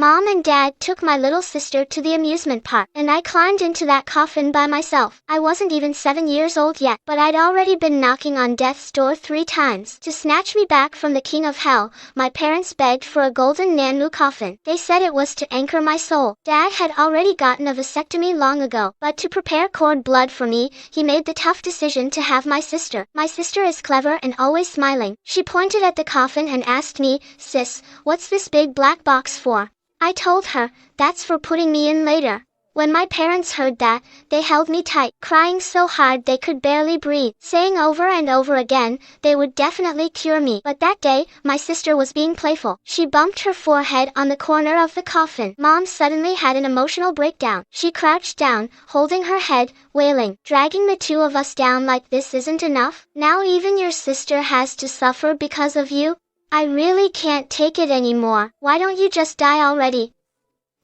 Mom and Dad took my little sister to the amusement park, and I climbed into that coffin by myself. I wasn't even 7 years old yet, but I'd already been knocking on death's door 3 times. To snatch me back from the king of hell, my parents begged for a golden Nanu coffin. They said it was to anchor my soul. Dad had already gotten a vasectomy long ago, but to prepare cord blood for me, he made the tough decision to have my sister. My sister is clever and always smiling. She pointed at the coffin and asked me, "Sis, what's this big black box for?" I told her, "That's for putting me in later." When my parents heard that, they held me tight, crying so hard they could barely breathe, saying over and over again they would definitely cure me. But that day, my sister was being playful. She bumped her forehead on the corner of the coffin. Mom suddenly had an emotional breakdown. She crouched down, holding her head, wailing, "Dragging the 2 of us down like this isn't enough? Now even your sister has to suffer because of you? I really can't take it anymore. Why don't you just die already?"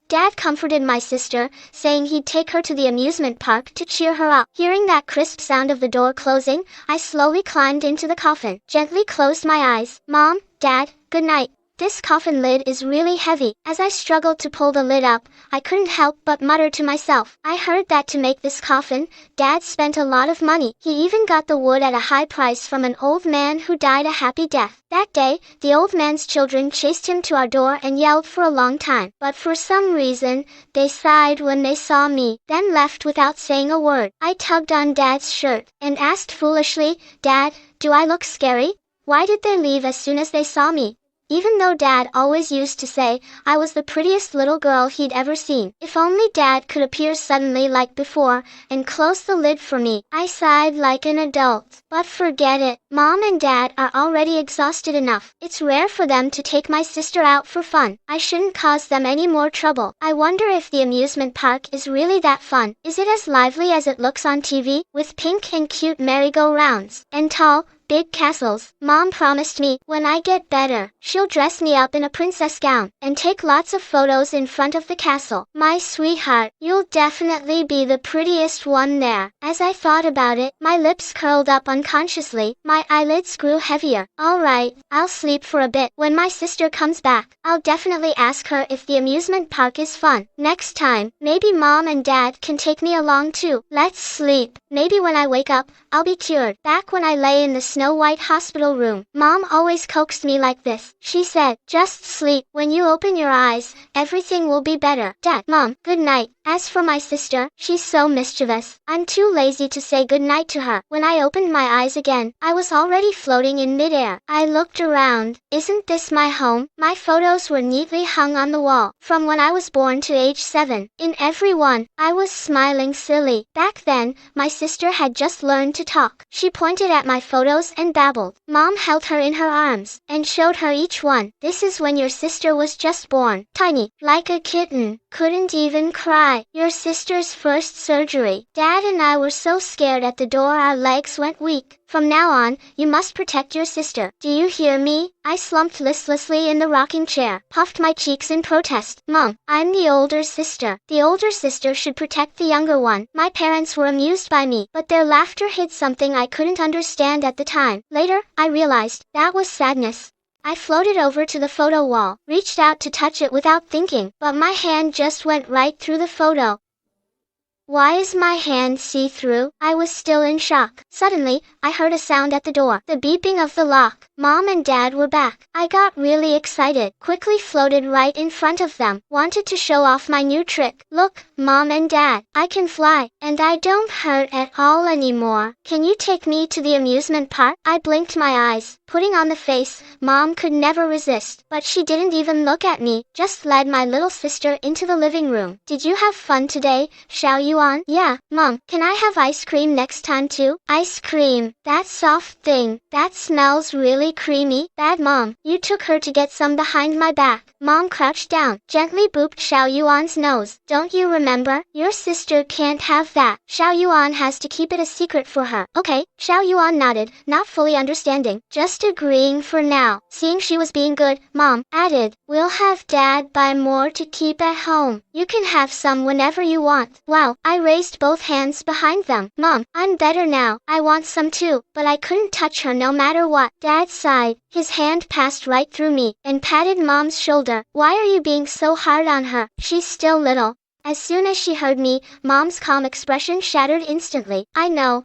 Dad comforted my sister, saying he'd take her to the amusement park to cheer her up. Hearing that crisp sound of the door closing, I slowly climbed into the coffin, gently closed my eyes. "Mom, Dad, good night." This coffin lid is really heavy. As I struggled to pull the lid up, I couldn't help but mutter to myself. I heard that to make this coffin, Dad spent a lot of money. He even got the wood at a high price from an old man who died a happy death. That day, the old man's children chased him to our door and yelled for a long time. But for some reason, they sighed when they saw me, then left without saying a word. I tugged on Dad's shirt and asked foolishly, "Dad, do I look scary? Why did they leave as soon as they saw me?" Even though Dad always used to say I was the prettiest little girl he'd ever seen. If only Dad could appear suddenly like before and close the lid for me. I sighed like an adult. But forget it. Mom and Dad are already exhausted enough. It's rare for them to take my sister out for fun. I shouldn't cause them any more trouble. I wonder if the amusement park is really that fun. Is it as lively as it looks on TV, with pink and cute merry-go-rounds, and tall, big castles? Mom promised me, when I get better, she'll dress me up in a princess gown, and take lots of photos in front of the castle. My sweetheart, you'll definitely be the prettiest one there. As I thought about it, my lips curled up unconsciously, my eyelids grew heavier. Alright, I'll sleep for a bit. When my sister comes back, I'll definitely ask her if the amusement park is fun. Next time, maybe Mom and Dad can take me along too. Let's sleep. Maybe when I wake up, I'll be cured. Back when I lay in the snow-white hospital room, Mom always coaxed me like this. She said, "Just sleep. When you open your eyes, everything will be better." Dad, Mom, good night. As for my sister, she's so mischievous. I'm too lazy to say good night to her. When I opened my eyes again, I was already floating in midair. I looked around. Isn't this my home? My photos were neatly hung on the wall, from when I was born to age 7. In every one, I was smiling silly. Back then, my sister had just learned to talk. She pointed at my photos and babbled. Mom held her in her arms, and showed her each one. "This is when your sister was just born. Tiny, like a kitten. Couldn't even cry. Your sister's first surgery." Dad and I were so scared at the door our legs went weak. "From now on, you must protect your sister. Do you hear me?" I slumped listlessly in the rocking chair, puffed my cheeks in protest. "Mom, I'm the older sister. The older sister should protect the younger one." My parents were amused by me, but their laughter hid something I couldn't understand at the time. Later, I realized that was sadness. I floated over to the photo wall, reached out to touch it without thinking, but my hand just went right through the photo. Why is my hand see-through? I was still in shock. Suddenly, I heard a sound at the door, the beeping of the lock. Mom and Dad were back. I got really excited, quickly floated right in front of them, wanted to show off my new trick. "Look, Mom and Dad, I can fly, and I don't hurt at all anymore. Can you take me to the amusement park?" I blinked my eyes, putting on the face Mom could never resist, but she didn't even look at me, just led my little sister into the living room. "Did you have fun today, Xiao Yuan?" "Yeah, Mom. Can I have ice cream next time too?" "Ice cream? That soft thing. That smells really creamy." "Bad Mom. You took her to get some behind my back." Mom crouched down, gently booped Xiao Yuan's nose. "Don't you remember? Your sister can't have that. Xiao Yuan has to keep it a secret for her." "Okay." Xiao Yuan nodded, not fully understanding, just agreeing for now. Seeing she was being good, Mom added, "We'll have Dad buy more to keep at home. You can have some whenever you want." Wow, I raised both hands behind them. "Mom, I'm better now. I want some too." But I couldn't touch her no matter what. Dad sighed. His hand passed right through me and patted Mom's shoulder. Why are you being so hard on her? She's still little. As soon as she heard me, Mom's calm expression shattered instantly. I know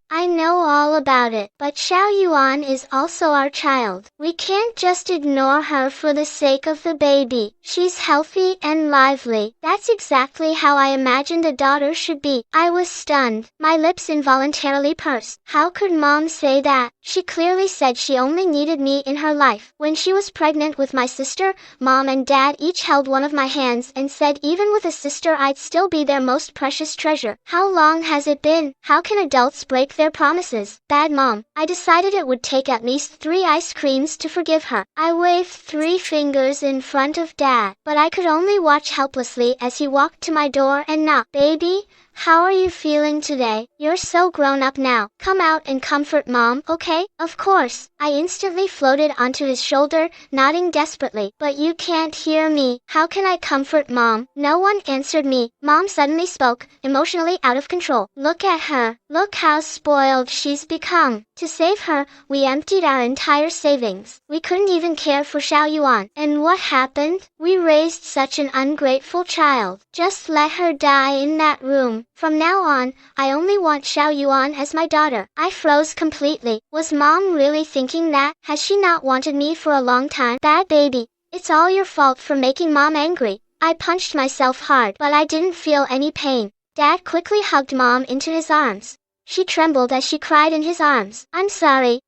all about it. But Xiao Yuan is also our child. We can't just ignore her for the sake of the baby. She's healthy and lively. That's exactly how I imagined a daughter should be. I was stunned. My lips involuntarily pursed. How could Mom say that? She clearly said she only needed me in her life. When she was pregnant with my sister, Mom and Dad each held one of my hands and said even with a sister I'd still be their most precious treasure. How long has it been? How can adults break their promises? Bad Mom. I decided it would take at least 3 ice creams to forgive her. I waved 3 fingers in front of Dad, but I could only watch helplessly as he walked to my door and knocked. Baby, how are you feeling today? You're so grown up now. Come out and comfort Mom, okay? Of course. I instantly floated onto his shoulder, nodding desperately. But you can't hear me. How can I comfort Mom? No one answered me. Mom suddenly spoke, emotionally out of control. Look at her. Look how spoiled she's become. To save her, we emptied our entire savings. We couldn't even care for Xiao Yuan. And what happened? We raised such an ungrateful child. Just let her die in that room. From now on, I only want Xiao Yuan as my daughter. I froze completely. Was Mom really thinking that? Has she not wanted me for a long time? Bad baby. It's all your fault for making Mom angry. I punched myself hard, but I didn't feel any pain. Dad quickly hugged Mom into his arms. She trembled as she cried in his arms. I'm sorry,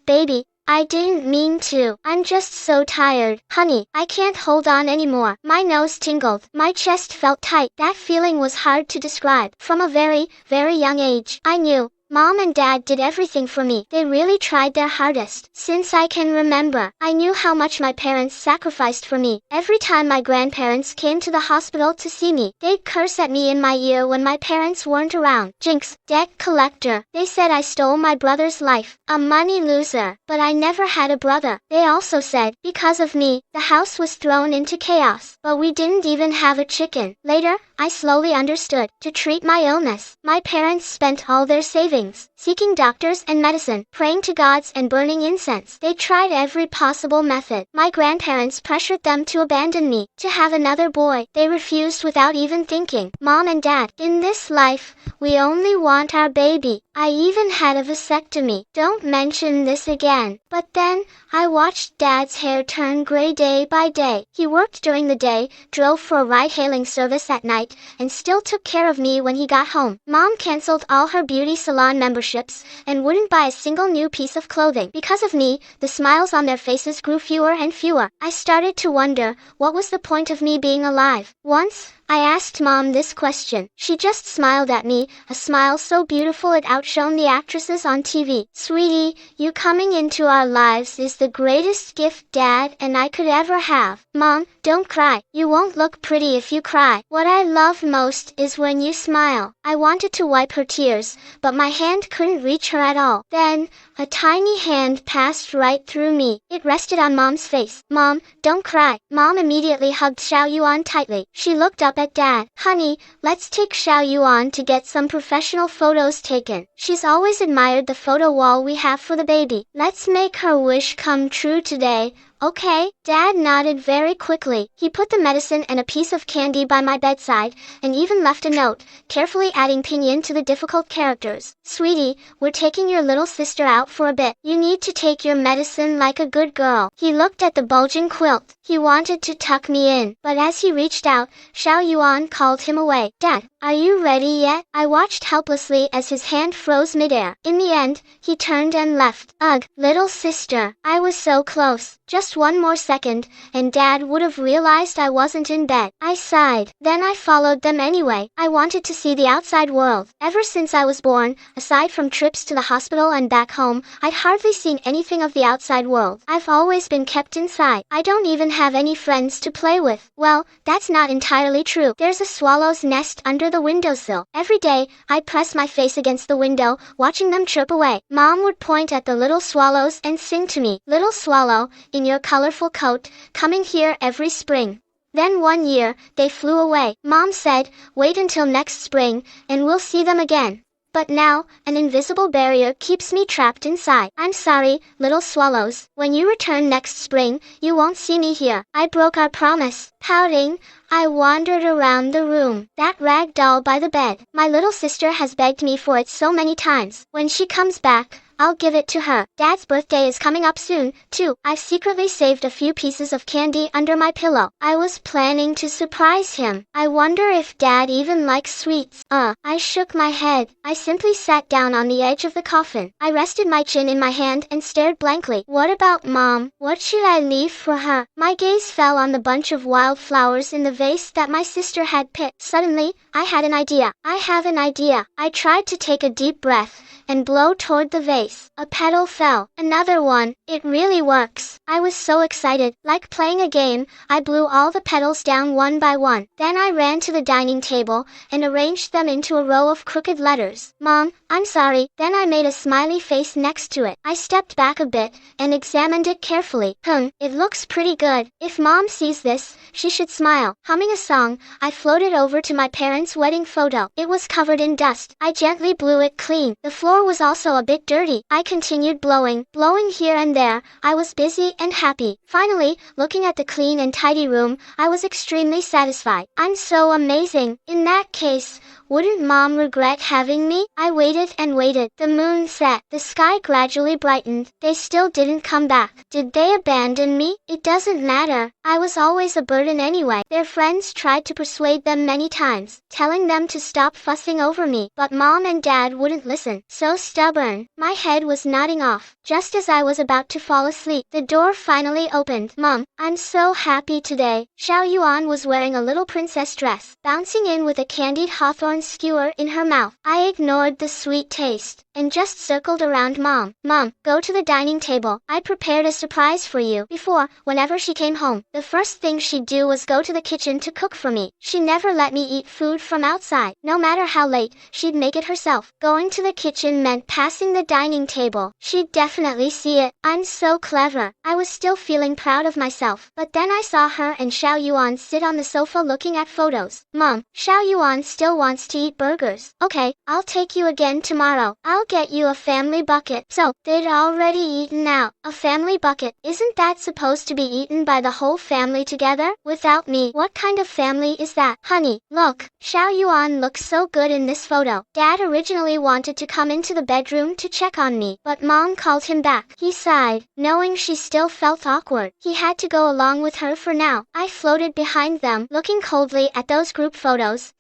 baby. I didn't mean to. I'm just so tired. Honey, I can't hold on anymore. My nose tingled. My chest felt tight. That feeling was hard to describe. From a very, very young age, I knew Mom and Dad did everything for me. They really tried their hardest. Since I can remember, I knew how much my parents sacrificed for me. Every time my grandparents came to the hospital to see me, they'd curse at me in my ear when my parents weren't around. Jinx, debt collector. They said I stole my brother's life. A money loser. But I never had a brother. They also said, because of me, the house was thrown into chaos. But we didn't even have a chicken. Later, I slowly understood. To treat my illness, my parents spent all their savings, seeking doctors and medicine, praying to gods and burning incense. They tried every possible method. My grandparents pressured them to abandon me, to have another boy. They refused without even thinking. Mom and Dad, in this life, we only want our baby. I even had a vasectomy. Don't mention this again. But then, I watched Dad's hair turn gray day by day. He worked during the day, drove for a ride-hailing service at night, and still took care of me when he got home. Mom canceled all her beauty salon memberships and wouldn't buy a single new piece of clothing. Because of me, the smiles on their faces grew fewer and fewer. I started to wonder, what was the point of me being alive? Once, I asked Mom this question. She just smiled at me, a smile so beautiful it outshone the actresses on TV. Sweetie, you coming into our lives is the greatest gift Dad and I could ever have. Mom, don't cry. You won't look pretty if you cry. What I love most is when you smile. I wanted to wipe her tears, but my hand couldn't reach her at all. Then, a tiny hand passed right through me. It rested on Mom's face. Mom, don't cry. Mom immediately hugged Xiao Yuan tightly. She looked up at Dad. Honey, let's take Xiao Yuan to get some professional photos taken. She's always admired the photo wall we have for the baby. Let's make her wish come true today. Okay? Dad nodded very quickly. He put the medicine and a piece of candy by my bedside, and even left a note, carefully adding pinyin to the difficult characters. Sweetie, we're taking your little sister out for a bit. You need to take your medicine like a good girl. He looked at the bulging quilt. He wanted to tuck me in, but as he reached out, Xiao Yuan called him away. Dad, are you ready yet? I watched helplessly as his hand froze midair. In the end, he turned and left. Ugh, little sister. I was so close. Just one more second, and Dad would have realized I wasn't in bed. I sighed. Then I followed them anyway. I wanted to see the outside world. Ever since I was born, aside from trips to the hospital and back home, I'd hardly seen anything of the outside world. I've always been kept inside. I don't even have any friends to play with. Well, that's not entirely true. There's a swallow's nest under the windowsill. Every day, I'd press my face against the window, watching them chirp away. Mom would point at the little swallows and sing to me. Little swallow, in your colorful coat, coming here every spring. Then one year, they flew away. Mom said, wait until next spring, and we'll see them again. But now, an invisible barrier keeps me trapped inside. I'm sorry, little swallows. When you return next spring, you won't see me here. I broke our promise. Pouting, I wandered around the room. That rag doll by the bed. My little sister has begged me for it so many times. When she comes back, I'll give it to her. Dad's birthday is coming up soon, too. I've secretly saved a few pieces of candy under my pillow. I was planning to surprise him. I wonder if Dad even likes sweets. I shook my head. I simply sat down on the edge of the coffin. I rested my chin in my hand and stared blankly. What about Mom? What should I leave for her? My gaze fell on the bunch of wildflowers in the vase that my sister had picked. Suddenly, I had an idea. I have an idea. I tried to take a deep breath and blow toward the vase. A petal fell. Another one. It really works. I was so excited. Like playing a game, I blew all the petals down one by one. Then I ran to the dining table and arranged them into a row of crooked letters. Mom, I'm sorry. Then I made a smiley face next to it. I stepped back a bit and examined it carefully. It looks pretty good. If Mom sees this, she should smile. Humming a song, I floated over to my parents' wedding photo. It was covered in dust. I gently blew it clean. The floor was also a bit dirty. I continued blowing here and there. I was busy and happy. Finally, looking at the clean and tidy room, I was extremely satisfied. I'm so amazing. In that case, wouldn't Mom regret having me? I waited and waited. The moon set. The sky gradually brightened. They still didn't come back. Did they abandon me? It doesn't matter. I was always a burden anyway. Their friends tried to persuade them many times, telling them to stop fussing over me. But Mom and Dad wouldn't listen. So stubborn. My head was nodding off. Just as I was about to fall asleep, the door finally opened. Mom, I'm so happy today. Xiao Yuan was wearing a little princess dress, bouncing in with a candied hawthorn skewer in her mouth. I ignored the sweet taste and just circled around Mom. Mom, go to the dining table. I prepared a surprise for you. Before, whenever she came home, the first thing she'd do was go to the kitchen to cook for me. She never let me eat food from outside. No matter how late, she'd make it herself. Going to the kitchen meant passing the dining table. She'd definitely see it. I'm so clever. I was still feeling proud of myself. But then I saw her and Xiao Yuan sit on the sofa looking at photos. Mom, Xiao Yuan still wants to eat burgers. Okay, I'll take you again tomorrow. I'll get you a family bucket. So, they'd already eaten out. A family bucket. Isn't that supposed to be eaten by the whole family together? Without me. What kind of family is that? Honey, look. Xiao Yuan looks so good in this photo. Dad originally wanted to come into the bedroom to check on me, but Mom called him back. He sighed, knowing she still felt awkward. He had to go along with her for now. I floated behind them, looking coldly at those group photos.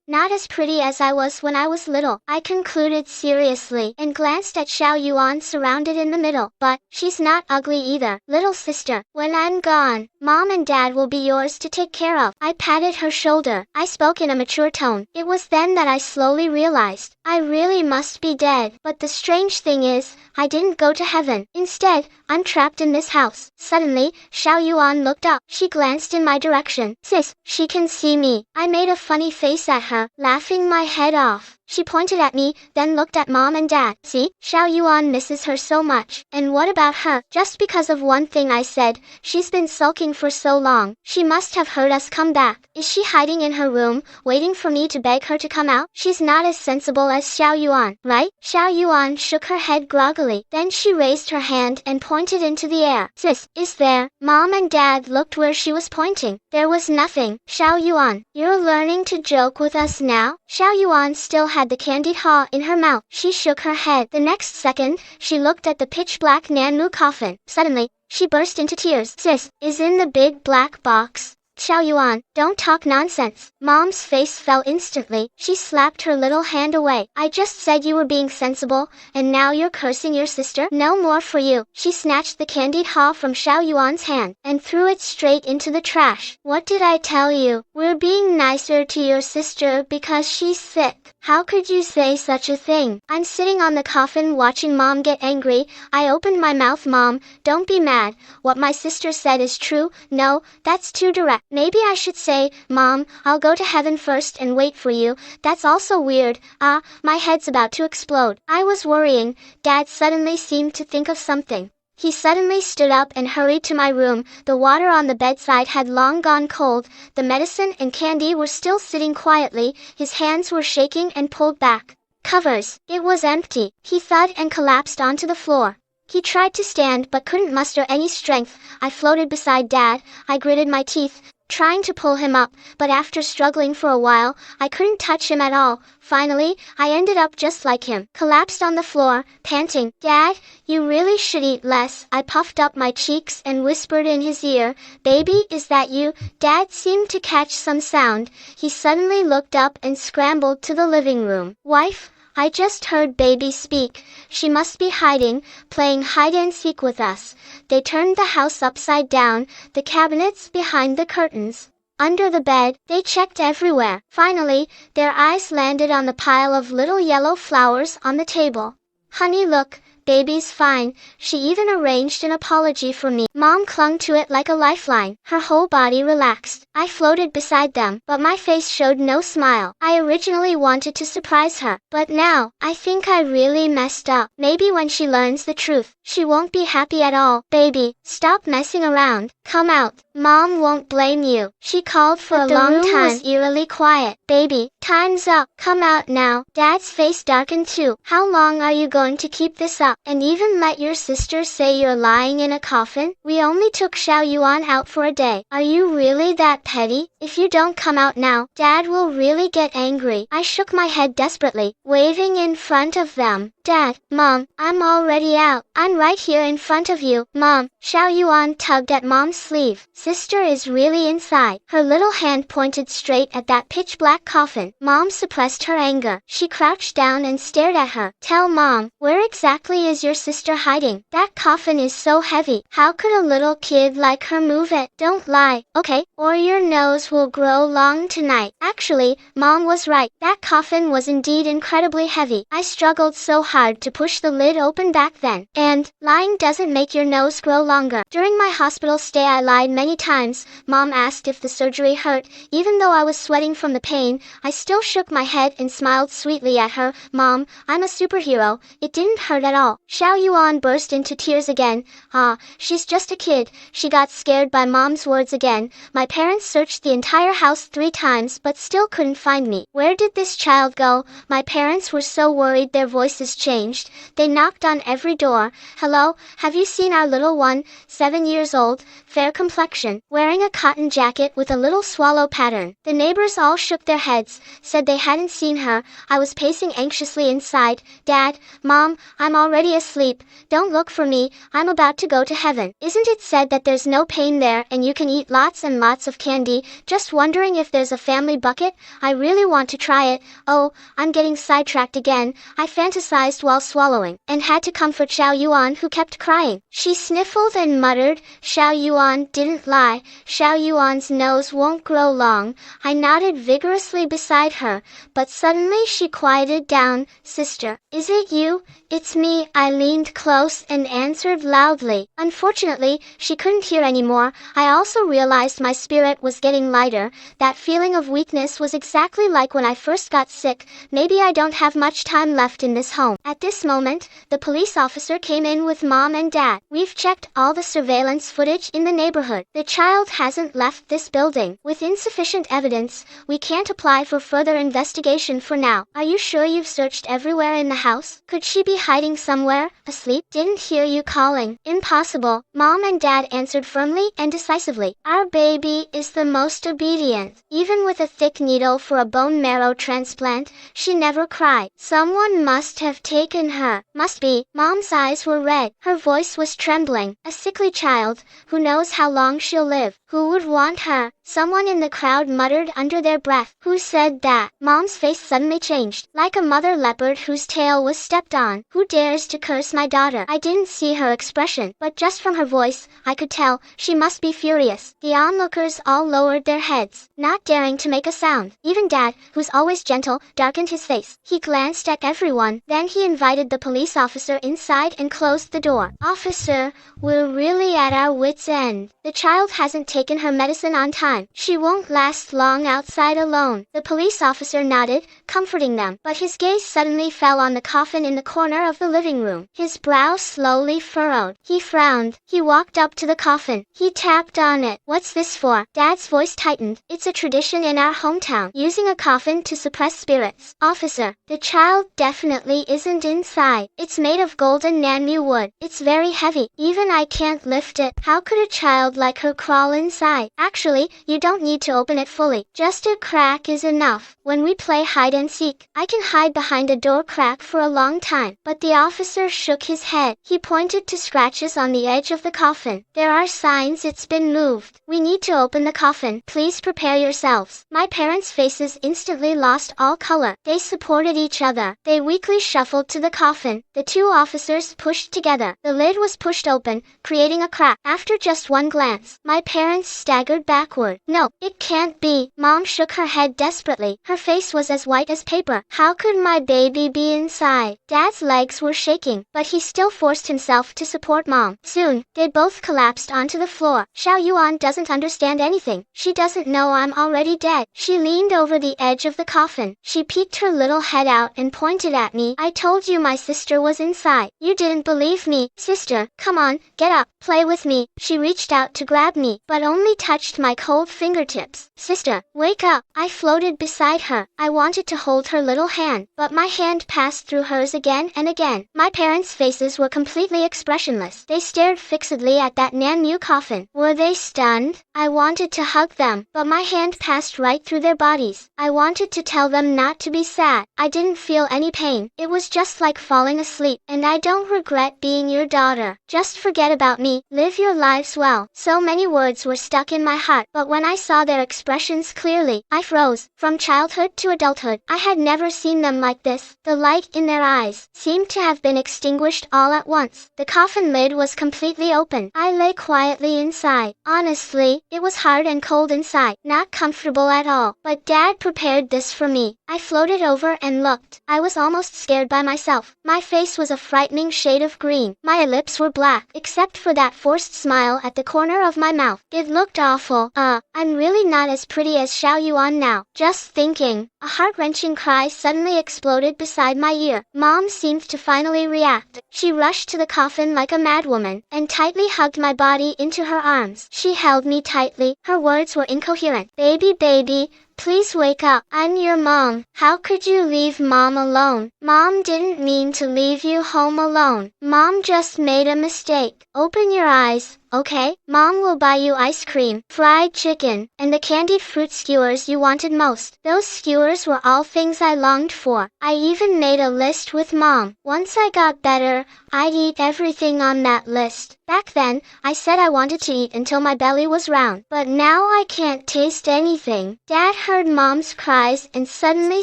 Not as pretty as I was when I was little. I concluded seriously and glanced at Xiao Yuan surrounded in the middle. But, she's not ugly either. Little sister, when I'm gone, Mom and Dad will be yours to take care of. I patted her shoulder. I spoke in a mature tone. It was then that I slowly realized, I really must be dead. But the strange thing is, I didn't go to heaven. Instead, I'm trapped in this house. Suddenly, Xiao Yuan looked up. She glanced in my direction. Sis, she can see me. I made a funny face at her, laughing my head off. She pointed at me, then looked at Mom and Dad. See, Xiao Yuan misses her so much. And what about her? Just because of one thing I said, she's been sulking for so long. She must have heard us come back. Is she hiding in her room, waiting for me to beg her to come out? She's not as sensible as Xiao Yuan, right? Xiao Yuan shook her head groggily. Then she raised her hand and pointed into the air. Sis, is there? Mom and Dad looked where she was pointing. There was nothing. Xiao Yuan, you're learning to joke with us now? Xiao Yuan still had the candied haw in her mouth. She shook her head. The next second, she looked at the pitch-black Nanmu coffin. Suddenly, she burst into tears. Sis, is in the big black box. Xiao Yuan, don't talk nonsense. Mom's face fell instantly. She slapped her little hand away. I just said you were being sensible, and now you're cursing your sister? No more for you. She snatched the candied haw from Xiao Yuan's hand, and threw it straight into the trash. What did I tell you? We're being nicer to your sister because she's sick. How could you say such a thing? I'm sitting on the coffin watching Mom get angry. I opened my mouth. Mom, don't be mad. What my sister said is true. No, that's too direct. Maybe I should say, Mom, I'll go to heaven first and wait for you. That's also weird. My head's about to explode. I was worrying. Dad suddenly seemed to think of something. He suddenly stood up and hurried to my room. The water on the bedside had long gone cold. The medicine and candy were still sitting quietly. His hands were shaking and pulled back. covers. It was empty. He thud and collapsed onto the floor. He tried to stand but couldn't muster any strength. I floated beside Dad. I gritted my teeth, trying to pull him up, but after struggling for a while, I couldn't touch him at all. Finally, I ended up just like him, collapsed on the floor, panting. Dad, you really should eat less. I puffed up my cheeks and whispered in his ear, Baby, is that you? Dad seemed to catch some sound. He suddenly looked up and scrambled to the living room. Wife? I just heard Baby speak. She must be hiding, playing hide-and-seek with us. They turned the house upside down, the cabinets behind the curtains, under the bed. They checked everywhere. Finally, their eyes landed on the pile of little yellow flowers on the table. Honey, look. Baby's fine. She even arranged an apology for me. Mom clung to it like a lifeline. Her whole body relaxed. I floated beside them, but my face showed no smile. I originally wanted to surprise her, but now, I think I really messed up. Maybe when she learns the truth, she won't be happy at all. Baby, stop messing around. Come out. Mom won't blame you. She called for a long time. The room was eerily quiet. Baby, time's up. Come out now. Dad's face darkened too. How long are you going to keep this up? And even let your sister say you're lying in a coffin? We only took Xiao Yuan out for a day. Are you really that petty? If you don't come out now, Dad will really get angry. I shook my head desperately, waving in front of them. Dad, Mom, I'm already out. I'm right here in front of you. Mom, Xiao Yuan tugged at Mom's sleeve. Sister is really inside. Her little hand pointed straight at that pitch-black coffin. Mom suppressed her anger. She crouched down and stared at her. Tell Mom, where exactly is your sister hiding? That coffin is so heavy. How could a little kid like her move it? Don't lie, okay? Or your nose will grow long tonight. Actually, Mom was right. That coffin was indeed incredibly heavy. I struggled so hard to push the lid open back then. And, lying doesn't make your nose grow longer. During my hospital stay I lied many times. Mom asked if the surgery hurt. Even though I was sweating from the pain, I still shook my head and smiled sweetly at her. Mom, I'm a superhero. It didn't hurt at all. Xiao Yuan burst into tears again. Ah, she's just a kid. She got scared by Mom's words again. My parents searched the entire house 3 times but still couldn't find me. Where did this child go? My parents were so worried their voices changed. They knocked on every door. Hello, have you seen our little one? 7 years old, fair complexion, wearing a cotton jacket with a little swallow pattern. The neighbors all shook their heads, said they hadn't seen her. I was pacing anxiously inside. Dad, Mom, I'm already asleep. Don't look for me. I'm about to go to heaven. Isn't it said that there's no pain there and you can eat lots and lots of candy? Just wondering if there's a family bucket? I really want to try it. Oh, I'm getting sidetracked again. I fantasized while swallowing, and had to comfort Xiao Yuan who kept crying. She sniffled and muttered. Xiao Yuan didn't lie. Xiao Yuan's nose won't grow long. I nodded vigorously beside her, but suddenly she quieted down. Sister, is it you? It's me. I leaned close and answered loudly. Unfortunately, she couldn't hear anymore. I also realized my spirit was getting lighter. That feeling of weakness was exactly like when I first got sick. Maybe I don't have much time left in this home. At this moment, the police officer came in with Mom and Dad. We've checked all the surveillance footage in the neighborhood. The child hasn't left this building. With insufficient evidence, we can't apply for further investigation for now. Are you sure you've searched everywhere in the house? Could she be hiding somewhere, asleep? Didn't hear you calling. Impossible. Mom and Dad answered firmly and decisively. Our baby is the most obedient. Even with a thick needle for a bone marrow transplant, she never cried. Someone must have taken her. Must be. Mom's eyes were red. Her voice was trembling. A sickly child. Who knows how long she'll live? Who would want her? Someone in the crowd muttered under their breath. Who said that? Mom's face suddenly changed, like a mother leopard whose tail was stepped on. Who dares to curse my daughter? I didn't see her expression, but just from her voice, I could tell she must be furious. The onlookers all lowered their heads, not daring to make a sound. Even Dad, who's always gentle, darkened his face. He glanced at everyone, then he invited the police officer inside and closed the door. Officer, we're really at our wits' end. The child hasn't taken her medicine on time. She won't last long outside alone. The police officer nodded, comforting them, but his gaze suddenly fell on the coffin in the corner of the living room. His brow slowly furrowed. He frowned. He walked up to the coffin. He tapped on it. What's this for? Dad's voice tightened. It's a tradition in our hometown, using a coffin to suppress spirits. Officer, the child definitely isn't inside. It's made of golden Nanmu wood. It's very heavy. Even I can't lift it. How could a child like her crawl inside? Actually, you don't need to open it fully. Just a crack is enough. When we play hide and seek, I can hide behind a door crack for a long time. But the officer shook his head. He pointed to scratches on the edge of the coffin. There are signs it's been moved. We need to open the coffin. Please prepare yourselves. My parents' faces instantly lost all color. They supported each other. They weakly shuffled to the coffin. The two officers pushed together. The lid was pushed open, creating a crack. After just one glance, my parents staggered backward. No, it can't be. Mom shook her head desperately. Her face was as white as paper. How could my baby be inside? Dad's legs were shaking, but he still forced himself to support Mom. Soon, they both collapsed onto the floor. Xiao Yuan doesn't understand anything. She doesn't know I'm already dead. She leaned over the edge of the coffin. She peeked her little head out and pointed at me. I told you my sister was inside. You didn't believe me. Sister, come on, get up, play with me. She reached out to grab me, but only touched my cold fingertips. Sister, wake up. I floated beside her. I wanted to hold her little hand, but my hand passed through hers again and again. My parents' faces were completely expressionless. They stared fixedly at that Nanmu coffin. Were they stunned? I wanted to hug them, but my hand passed right through their bodies. I wanted to tell them not to be sad. I didn't feel any pain. It was just like falling asleep. And I don't regret being your daughter. Just forget about me. Live your lives well. So many words were stuck in my heart, but when I saw their expressions clearly, I froze. From childhood to adulthood, I had never seen them like this. The light in their eyes seemed to have been extinguished all at once. The coffin lid was completely open. I lay quietly inside. Honestly, it was hard and cold inside, not comfortable at all. But Dad prepared this for me. I floated over and looked. I was almost scared by myself. My face was a frightening shade of green. My lips were black, except for that forced smile at the corner of my mouth. It looked awful. I'm really not as pretty as Xiao Yuan now. Just thinking. A heart-wrenching cry suddenly exploded beside my ear. Mom seemed to finally react. She rushed to the coffin like a madwoman, and tightly hugged my body into her arms. She held me tightly. Her words were incoherent. Baby, please wake up. I'm your mom. How could you leave Mom alone? Mom didn't mean to leave you home alone. Mom just made a mistake. Open your eyes, okay? Mom will buy you ice cream, fried chicken, and the candied fruit skewers you wanted most. Those skewers were all things I longed for. I even made a list with Mom. Once I got better, I'd eat everything on that list. Back then, I said I wanted to eat until my belly was round. But now I can't taste anything. Dad heard Mom's cries and suddenly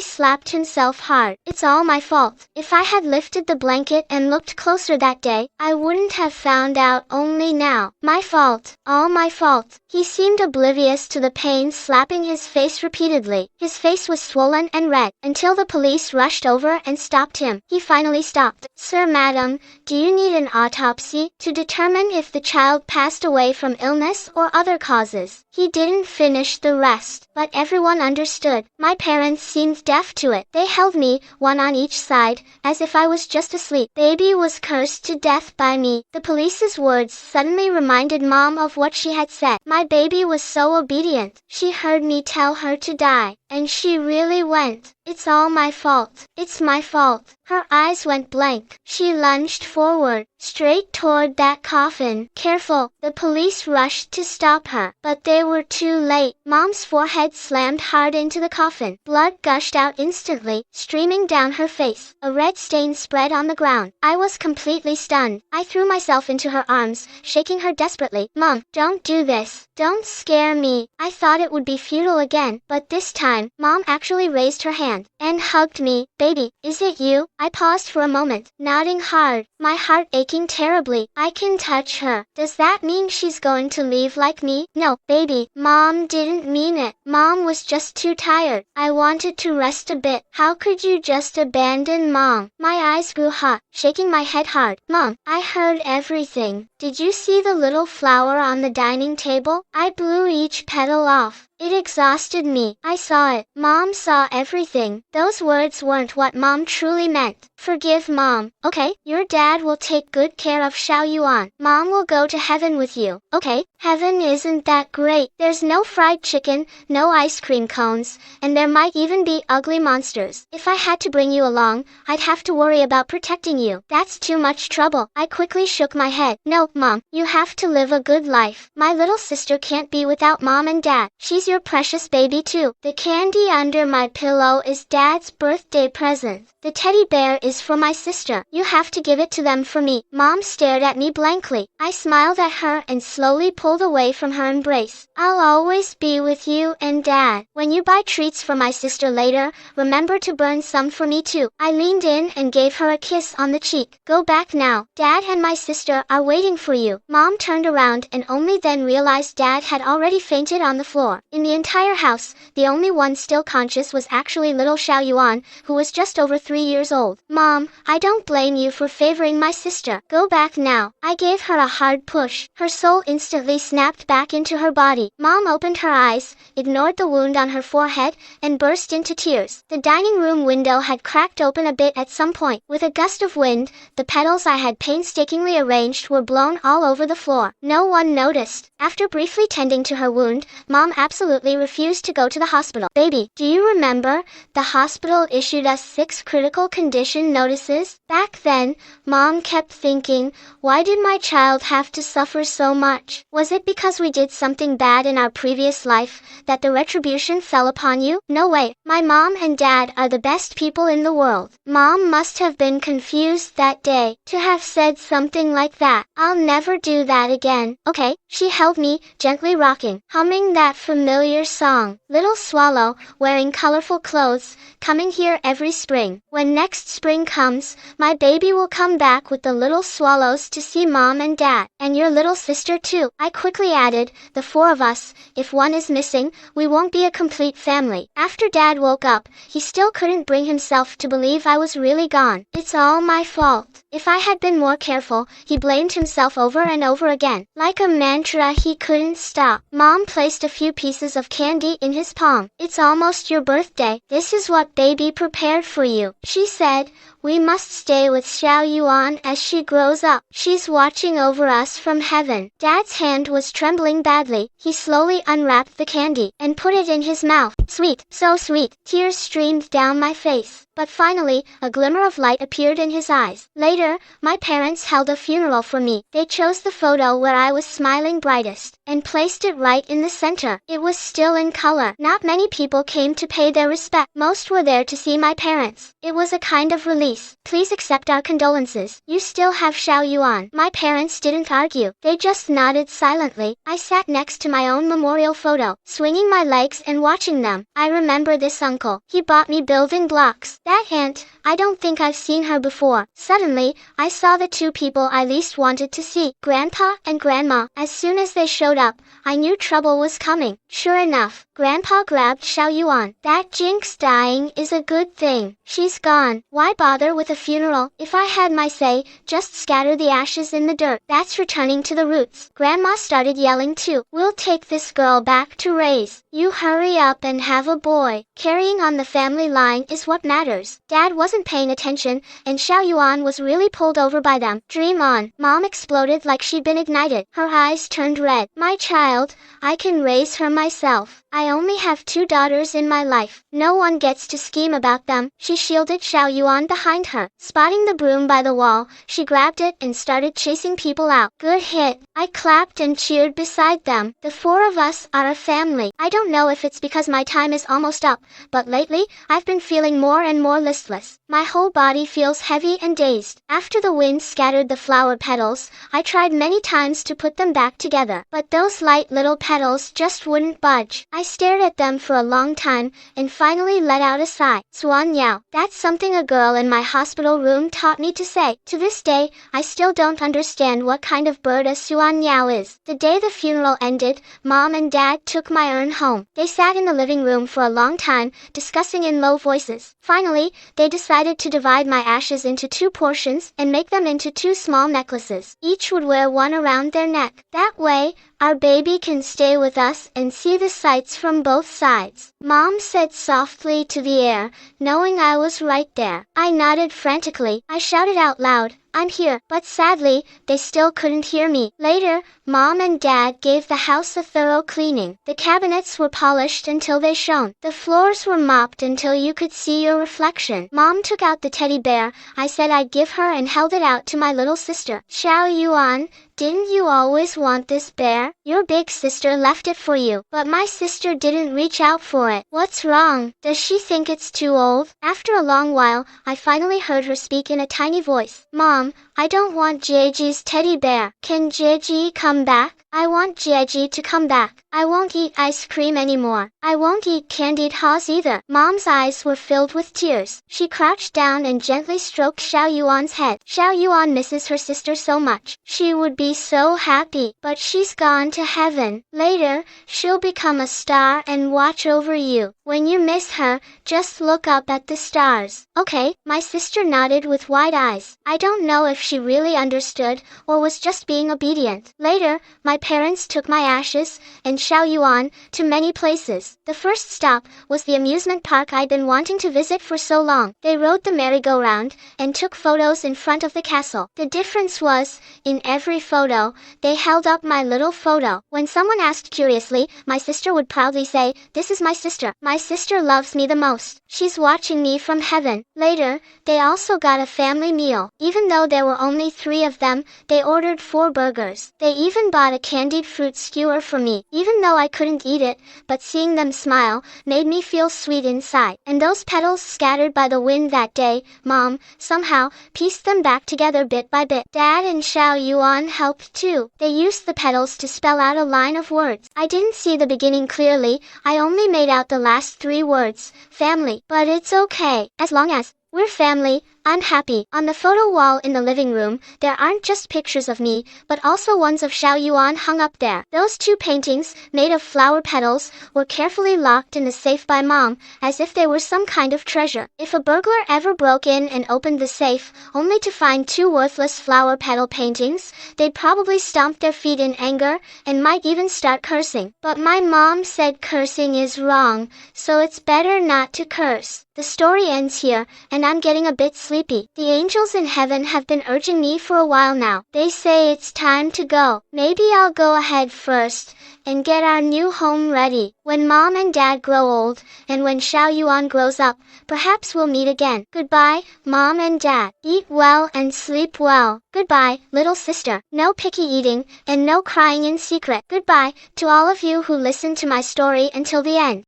slapped himself hard. It's all my fault. If I had lifted the blanket and looked closer that day, I wouldn't have found out only now. My fault. All my fault. He seemed oblivious to the pain slapping his face repeatedly. His face was swollen and red, until the police rushed over and stopped him. He finally stopped. Sir, madam, do you need an autopsy to determine if the child passed away from illness or other causes? He didn't finish the rest, but everyone understood. My parents seemed deaf to it. They held me, one on each side, as if I was just asleep. Baby was cursed to death by me. The police's words suddenly reminded Mom of what she had said. My baby was so obedient. She heard me tell her to die, and she really went. It's all my fault. It's my fault. Her eyes went blank. She lunged forward, straight toward that coffin. Careful! The police rushed to stop her, but they were too late. Mom's forehead slammed hard into the coffin. Blood gushed out instantly, streaming down her face. A red stain spread on the ground. I was completely stunned. I threw myself into her arms, shaking her desperately. Mom, don't do this. don't scare me. I thought it would be futile again, but this time, Mom actually raised her hand and hugged me. Baby, is it you? I paused for a moment, nodding hard, my heart aching terribly. I can touch her. Does that mean she's going to leave like me? No, baby. Mom didn't mean it. Mom was just too tired. I wanted to rest a bit. How could you just abandon Mom? My eyes grew hot, shaking my head hard. Mom, I heard everything. Did you see the little flower on the dining table? I blew each petal off. It exhausted me. I saw it. Mom saw everything. Those words weren't what Mom truly meant. Forgive Mom. Okay, your dad will take good care of Xiao Yuan. Mom will go to heaven with you. Okay, heaven isn't that great. There's no fried chicken, no ice cream cones, and there might even be ugly monsters. If I had to bring you along, I'd have to worry about protecting you. That's too much trouble. I quickly shook my head. No, Mom, you have to live a good life. My little sister can't be without Mom and Dad. She's your precious baby too. The candy under my pillow is Dad's birthday present. The teddy bear is for my sister. You have to give it to them for me. Mom stared at me blankly. I smiled at her and slowly pulled away from her embrace. I'll always be with you and Dad. When you buy treats for my sister later, remember to burn some for me too. I leaned in and gave her a kiss on the cheek. Go back now. Dad and my sister are waiting for you. Mom turned around and only then realized Dad had already fainted on the floor. In the entire house, the only one still conscious was actually little Xiao Yuan, who was just over 3 years old. Mom, I don't blame you for favoring my sister. Go back now. I gave her a hard push. Her soul instantly snapped back into her body. Mom opened her eyes, ignored the wound on her forehead, and burst into tears. The dining room window had cracked open a bit at some point. With a gust of wind, the petals I had painstakingly arranged were blown all over the floor. No one noticed. After briefly tending to her wound, Mom absolutely refused to go to the hospital. Baby, do you remember? The hospital issued us 6 critical condition notices. Back then, Mom kept thinking, why did my child have to suffer so much? Was it because we did something bad in our previous life that the retribution fell upon you? No way. My mom and dad are the best people in the world. Mom must have been confused that day to have said something like that. I'll never do that again. Okay, she held me, gently rocking, humming that familiar song. Little swallow, wearing colorful clothes, coming here every spring. When next spring comes, my baby will come back with the little swallows to see Mom and Dad. And your little sister too. I quickly added, the 4 of us. If one is missing, we won't be a complete family. After Dad woke up, he still couldn't bring himself to believe I was really gone. It's all my fault. If I had been more careful, he blamed himself over and over again. Like a mantra he couldn't stop. Mom placed a few pieces of candy in his palm. It's almost your birthday. This is what baby prepared for you. She said, we must stay with Xiao Yuan as she grows up. She's watching over us from heaven. Dad's hand was trembling badly. He slowly unwrapped the candy and put it in his mouth. Sweet, so sweet. Tears streamed down my face. But finally, a glimmer of light appeared in his eyes. Later, my parents held a funeral for me. They chose the photo where I was smiling brightest and placed it right in the center. It was still in color. Not many people came to pay their respect. Most were there to see my parents. It was a kind of release. Please accept our condolences. You still have Xiao Yuan. My parents didn't argue. They just nodded silently. I sat next to my own memorial photo, swinging my legs and watching them. I remember this uncle. He bought me building blocks. That aunt, I don't think I've seen her before. Suddenly, I saw the 2 people I least wanted to see, Grandpa and Grandma. As soon as they showed up, I knew trouble was coming. Sure enough, Grandpa grabbed Xiao Yuan. That Jinx dying is a good thing. She's gone. Why bother with a funeral? If I had my say, just scatter the ashes in the dirt. That's returning to the roots. Grandma started yelling too. We'll take this girl back to raise. You hurry up and have a boy. Carrying on the family line is what matters. Dad wasn't paying attention, and Xiao Yuan was really pulled over by them. Dream on. Mom exploded like she'd been ignited. Her eyes turned red. My child, I can raise her myself. I only have 2 daughters in my life. No one gets to scheme about them. She shielded Xiao Yuan behind her. Spotting the broom by the wall, she grabbed it and started chasing people out. Good hit. I clapped and cheered beside them. The 4 of us are a family. I don't know if it's because my time is almost up, but lately, I've been feeling more and more listless. My whole body feels heavy and dazed. After the wind scattered the flower petals, I tried many times to put them back together, but those light little petals just wouldn't budge. I stared at them for a long time, and finally let out a sigh. Suan Yao. That's something a girl in my hospital room taught me to say. To this day, I still don't understand what kind of bird a Suan Yao is. The day the funeral ended, Mom and Dad took my urn home. They sat in the living room for a long time, discussing in low voices. Finally, they decided to divide my ashes into 2 portions and make them into 2 small necklaces. Each would wear one around their neck. That way, our baby can stay with us and see the sights from both sides. Mom said softly to the air, knowing I was right there. I nodded frantically. I shouted out loud, I'm here, but sadly, they still couldn't hear me. Later, Mom and Dad gave the house a thorough cleaning. The cabinets were polished until they shone. The floors were mopped until you could see your reflection. Mom took out the teddy bear I said I'd give her and held it out to my little sister. Xiao Yuan, didn't you always want this bear? Your big sister left it for you, but my sister didn't reach out for it. What's wrong? Does she think it's too old? After a long while, I finally heard her speak in a tiny voice. Mom, I don't want Jieji's teddy bear. Can Jieji come back? I want Jieji to come back. I won't eat ice cream anymore. I won't eat candied haws either. Mom's eyes were filled with tears. She crouched down and gently stroked Xiao Yuan's head. Xiao Yuan misses her sister so much. She would be so happy, but she's gone to heaven. Later, she'll become a star and watch over you. When you miss her, just look up at the stars. Okay, my sister nodded with wide eyes. I don't know if she really understood or was just being obedient. Later, my parents took my ashes and Xiao Yuan to many places. The first stop was the amusement park I'd been wanting to visit for so long. They rode the merry-go-round and took photos in front of the castle. The difference was, in every photo, they held up my little photo. When someone asked curiously, my sister would proudly say, "This is my sister. My sister loves me the most. She's watching me from heaven." Later, they also got a family meal. Even though there were only 3 of them, they ordered 4 burgers. They even bought a candied fruit skewer for me. Even though I couldn't eat it, but seeing them smile made me feel sweet inside. And those petals scattered by the wind that day, Mom, somehow, pieced them back together bit by bit. Dad and Xiao Yuan helped too. They used the petals to spell out a line of words. I didn't see the beginning clearly, I only made out the last 3 words, family. But it's okay. As long as we're family, I'm happy. On the photo wall in the living room, there aren't just pictures of me, but also ones of Xiao Yuan hung up there. Those 2 paintings, made of flower petals, were carefully locked in the safe by Mom, as if they were some kind of treasure. If a burglar ever broke in and opened the safe, only to find 2 worthless flower petal paintings, they'd probably stomp their feet in anger, and might even start cursing. But my mom said cursing is wrong, so it's better not to curse. The story ends here, and I'm getting a bit sleepy. The angels in heaven have been urging me for a while now. They say it's time to go. Maybe I'll go ahead first and get our new home ready. When Mom and Dad grow old, and when Xiao Yuan grows up, perhaps we'll meet again. Goodbye, Mom and Dad. Eat well and sleep well. Goodbye, little sister. No picky eating, and no crying in secret. Goodbye to all of you who listened to my story until the end.